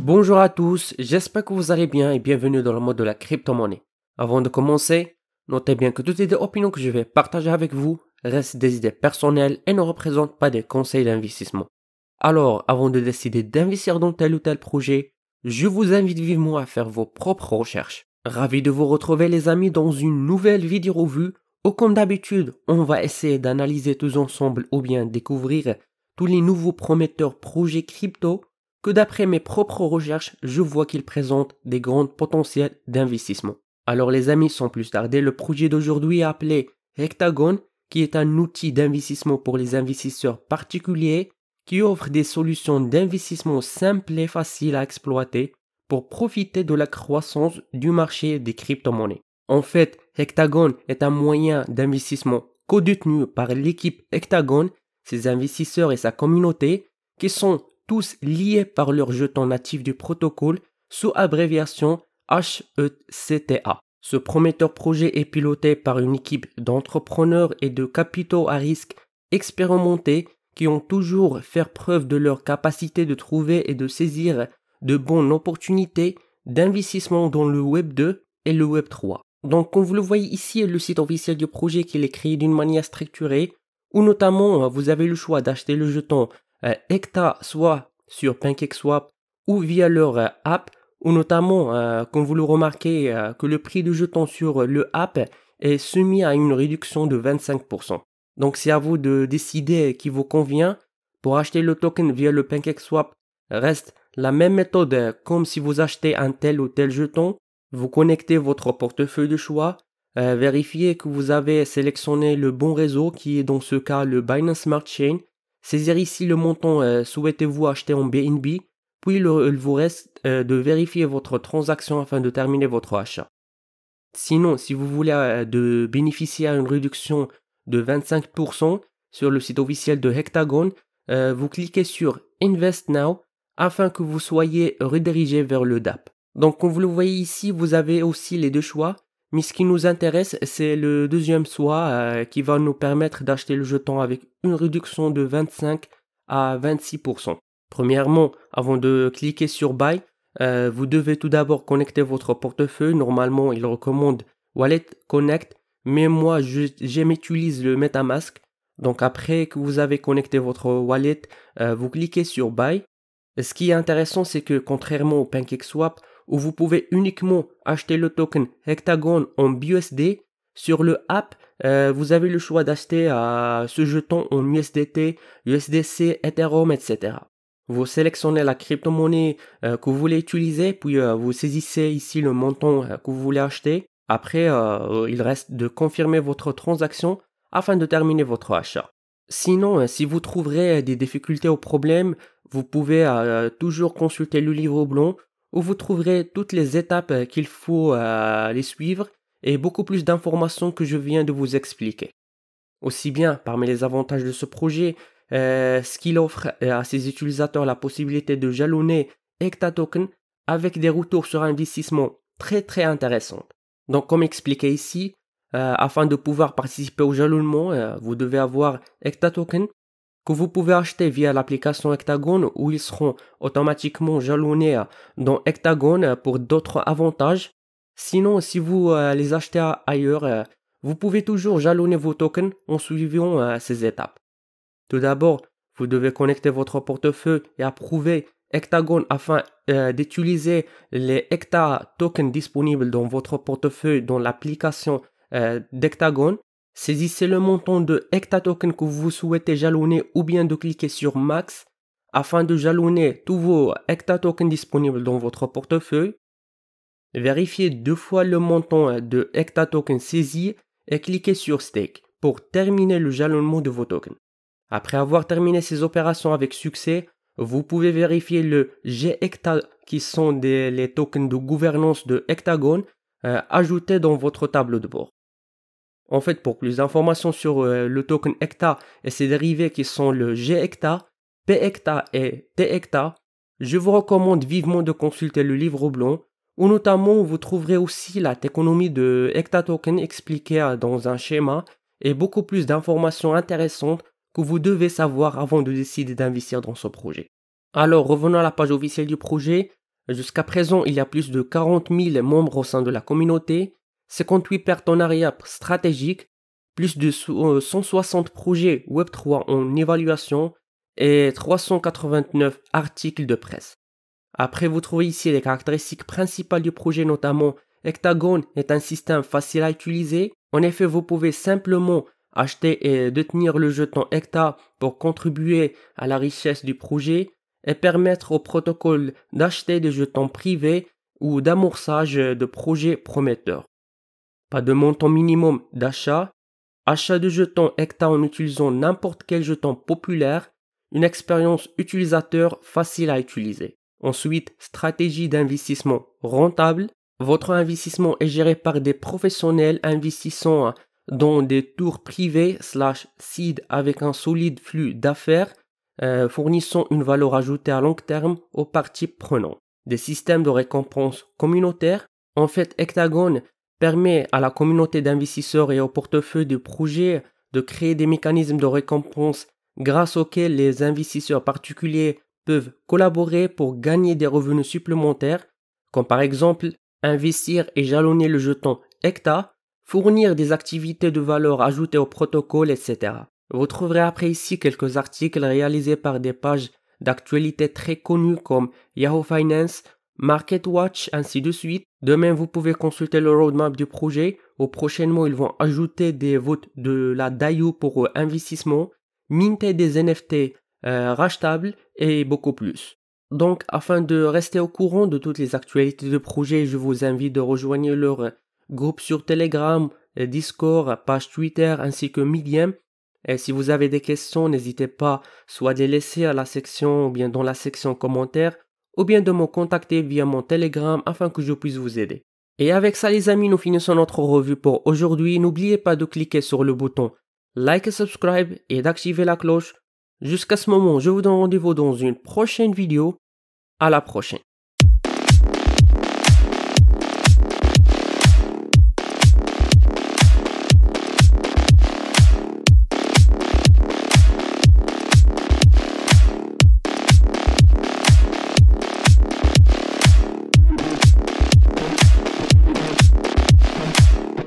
Bonjour à tous, j'espère que vous allez bien et bienvenue dans le monde de la crypto-monnaie. Avant de commencer, notez bien que toutes les opinions que je vais partager avec vous restent des idées personnelles et ne représentent pas des conseils d'investissement. Alors, avant de décider d'investir dans tel ou tel projet, je vous invite vivement à faire vos propres recherches. Ravi de vous retrouver les amis dans une nouvelle vidéo revue où comme d'habitude, on va essayer d'analyser tous ensemble ou bien découvrir tous les nouveaux prometteurs projets crypto que d'après mes propres recherches, je vois qu'ils présentent des grands potentiels d'investissement. Alors les amis, sans plus tarder, le projet d'aujourd'hui est appelé Hectagon, qui est un outil d'investissement pour les investisseurs particuliers qui offre des solutions d'investissement simples et faciles à exploiter pour profiter de la croissance du marché des crypto-monnaies. En fait, Hectagon est un moyen d'investissement co-détenu par l'équipe Hectagon, ses investisseurs et sa communauté, qui sont tous liés par leur jeton natif du protocole sous abréviation HECTA. Ce prometteur projet est piloté par une équipe d'entrepreneurs et de capitaux à risque expérimentés qui ont toujours fait preuve de leur capacité de trouver et de saisir de bonnes opportunités d'investissement dans le Web 2 et le Web 3. Donc, comme vous le voyez ici, le site officiel du projet qui est créé d'une manière structurée, où notamment vous avez le choix d'acheter le jeton Hecta soit sur PancakeSwap ou via leur app, ou notamment, comme vous le remarquez, que le prix du jeton sur le app est soumis à une réduction de 25%. Donc c'est à vous de décider qui vous convient. Pour acheter le token via le PancakeSwap, reste la même méthode comme si vous achetez un tel ou tel jeton. Vous connectez votre portefeuille de choix, vérifiez que vous avez sélectionné le bon réseau qui est dans ce cas le Binance Smart Chain. Saisir ici le montant souhaitez-vous acheter en BNB, puis il vous reste de vérifier votre transaction afin de terminer votre achat. Sinon, si vous voulez de bénéficier à une réduction de 25% sur le site officiel de Hectagon, vous cliquez sur Invest Now afin que vous soyez redirigé vers le DApp. Donc comme vous le voyez ici, vous avez aussi les deux choix. Mais ce qui nous intéresse, c'est le deuxième choix qui va nous permettre d'acheter le jeton avec une réduction de 25 à 26%. Premièrement, avant de cliquer sur Buy, vous devez tout d'abord connecter votre portefeuille. Normalement, il recommande Wallet Connect, mais moi, j'utilise le MetaMask. Donc après que vous avez connecté votre wallet, vous cliquez sur Buy. Ce qui est intéressant, c'est que contrairement au PancakeSwap, où vous pouvez uniquement acheter le token Hectagon en BUSD, sur le app, vous avez le choix d'acheter ce jeton en USDT, USDC, Ethereum, etc. Vous sélectionnez la crypto-monnaie que vous voulez utiliser, puis vous saisissez ici le montant que vous voulez acheter. Après, il reste de confirmer votre transaction afin de terminer votre achat. Sinon, si vous trouverez des difficultés ou problèmes, vous pouvez toujours consulter le livre blanc où vous trouverez toutes les étapes qu'il faut les suivre et beaucoup plus d'informations que je viens de vous expliquer. Aussi bien, parmi les avantages de ce projet, ce qu'il offre à ses utilisateurs la possibilité de jalonner Hecta Token avec des retours sur investissement très très intéressants. Donc comme expliqué ici, afin de pouvoir participer au jalonnement, vous devez avoir Hecta Token que vous pouvez acheter via l'application Hectagon où ils seront automatiquement jalonnés dans Hectagon pour d'autres avantages. Sinon, si vous les achetez ailleurs, vous pouvez toujours jalonner vos tokens en suivant ces étapes. Tout d'abord, vous devez connecter votre portefeuille et approuver Hectagon afin d'utiliser les Hecta tokens disponibles dans votre portefeuille dans l'application d'Hectagon. Saisissez le montant de Hecta Token que vous souhaitez jalonner ou bien de cliquer sur Max afin de jalonner tous vos Hecta Tokens disponibles dans votre portefeuille. Vérifiez 2 fois le montant de Hecta Token saisi et cliquez sur Stake pour terminer le jalonnement de vos tokens. Après avoir terminé ces opérations avec succès, vous pouvez vérifier le G-Hecta qui sont les tokens de gouvernance de Hectagon ajoutés dans votre tableau de bord. En fait, pour plus d'informations sur le token Hecta et ses dérivés qui sont le G-Hecta, P-Hecta et T-Hecta, je vous recommande vivement de consulter le livre blanc où notamment vous trouverez aussi la taxonomie de Hectatoken expliquée dans un schéma et beaucoup plus d'informations intéressantes que vous devez savoir avant de décider d'investir dans ce projet. Alors revenons à la page officielle du projet. Jusqu'à présent, il y a plus de 40 000 membres au sein de la communauté, 58 partenariats stratégiques, plus de 160 projets Web3 en évaluation et 389 articles de presse. Après, vous trouvez ici les caractéristiques principales du projet, notamment Hectagon est un système facile à utiliser. En effet, vous pouvez simplement acheter et détenir le jeton Hecta pour contribuer à la richesse du projet et permettre au protocole d'acheter des jetons privés ou d'amorçage de projets prometteurs. Pas de montant minimum d'achat, achat de jetons Hecta en utilisant n'importe quel jeton populaire, une expérience utilisateur facile à utiliser. Ensuite, stratégie d'investissement rentable. Votre investissement est géré par des professionnels investissant dans des tours privés /seed avec un solide flux d'affaires, fournissant une valeur ajoutée à long terme aux parties prenantes. Des systèmes de récompense communautaires. En fait, Hectagon permet à la communauté d'investisseurs et au portefeuille de projets de créer des mécanismes de récompense grâce auxquels les investisseurs particuliers peuvent collaborer pour gagner des revenus supplémentaires, comme par exemple investir et jalonner le jeton Hecta, fournir des activités de valeur ajoutée au protocole, etc. Vous trouverez après ici quelques articles réalisés par des pages d'actualité très connues comme Yahoo Finance, MarketWatch, ainsi de suite. De même, vous pouvez consulter le roadmap du projet, où prochainement ils vont ajouter des votes de la DAIO pour investissement, minter des NFT rachetables et beaucoup plus. Donc, afin de rester au courant de toutes les actualités de projet, je vous invite de rejoindre leur groupe sur Telegram, Discord, page Twitter ainsi que Medium. Et si vous avez des questions, n'hésitez pas soit de les laisser à la section ou bien dans la section commentaires ou bien de me contacter via mon Telegram afin que je puisse vous aider. Et avec ça les amis, nous finissons notre revue pour aujourd'hui. N'oubliez pas de cliquer sur le bouton like et subscribe et d'activer la cloche. Jusqu'à ce moment, je vous donne rendez-vous dans une prochaine vidéo. À la prochaine.